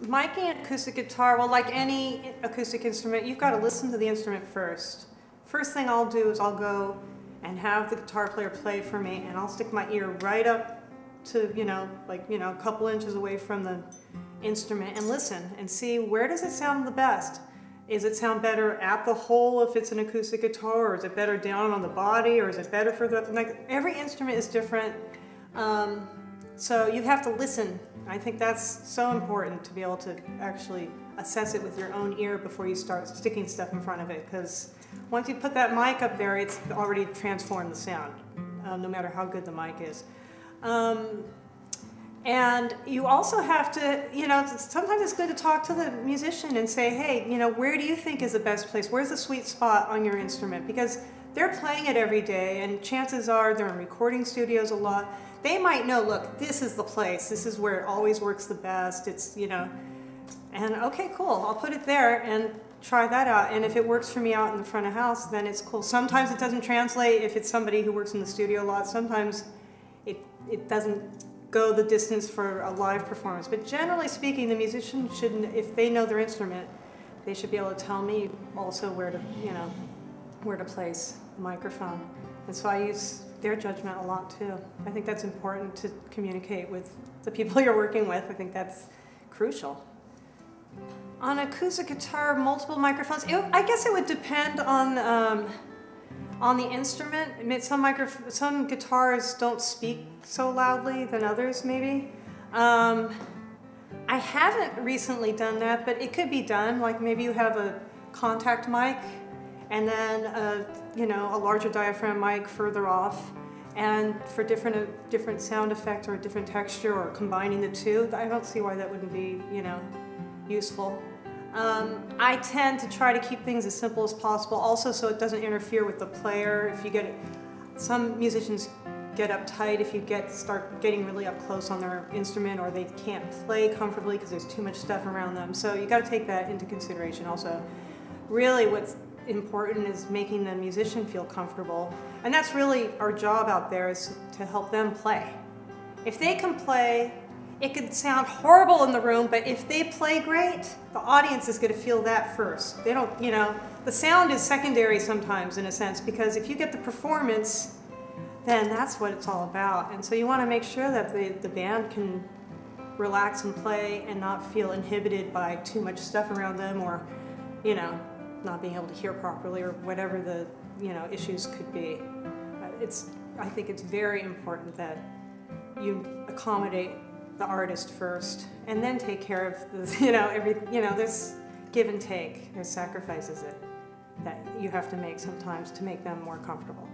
Miking an acoustic guitar, well, like any acoustic instrument, you've got to listen to the instrument first. First thing I'll do is I'll go and have the guitar player play for me, and I'll stick my ear right up to, a couple inches away from the instrument and listen and see, where does it sound the best? Is it sound better at the hole if it's an acoustic guitar, or is it better down on the body, or is it better further up? Like, every instrument is different, so you have to listen. I think that's so important, to be able to actually assess it with your own ear before you start sticking stuff in front of it, because once you put that mic up there, it's already transformed the sound, no matter how good the mic is. And you also have to, sometimes it's good to talk to the musician and say, hey, where do you think is the best place? Where's the sweet spot on your instrument? Because they're playing it every day, and chances are they're in recording studios a lot. They might know, look, this is the place. This is where it always works the best. It's, and okay, cool. I'll put it there and try that out. And if it works for me out in the front of house, then it's cool. Sometimes it doesn't translate if it's somebody who works in the studio a lot. Sometimes it doesn't go the distance for a live performance. But generally speaking, the musician shouldn't, if they know their instrument, they should be able to tell me also where to, where to place the microphone. And so I use their judgment a lot too. I think that's important to communicate with the people you're working with. I think that's crucial. On acoustic guitar, multiple microphones, I guess it would depend on the instrument. I mean, some guitars don't speak so loudly than others, maybe. I haven't recently done that, but it could be done. Like, maybe you have a contact mic and then a larger diaphragm mic further off, and for different sound effect or a different texture, or combining the two. I don't see why that wouldn't be useful. I tend to try to keep things as simple as possible, also so it doesn't interfere with the player. If you some musicians get uptight if you start getting really up close on their instrument, or they can't play comfortably because there's too much stuff around them. So you got to take that into consideration also. Really, what's important is making the musician feel comfortable, and that's really our job out there, is to help them play. If they can play, it could sound horrible in the room, but if they play great, the audience is going to feel that first. They don't, the sound is secondary sometimes, in a sense, because if you get the performance, then that's what it's all about. And so you want to make sure that the band can relax and play and not feel inhibited by too much stuff around them, or, not being able to hear properly, or whatever the, issues could be. I think it's very important that you accommodate the artist first, and then take care of the, there's give and take, there's sacrifices that you have to make sometimes to make them more comfortable.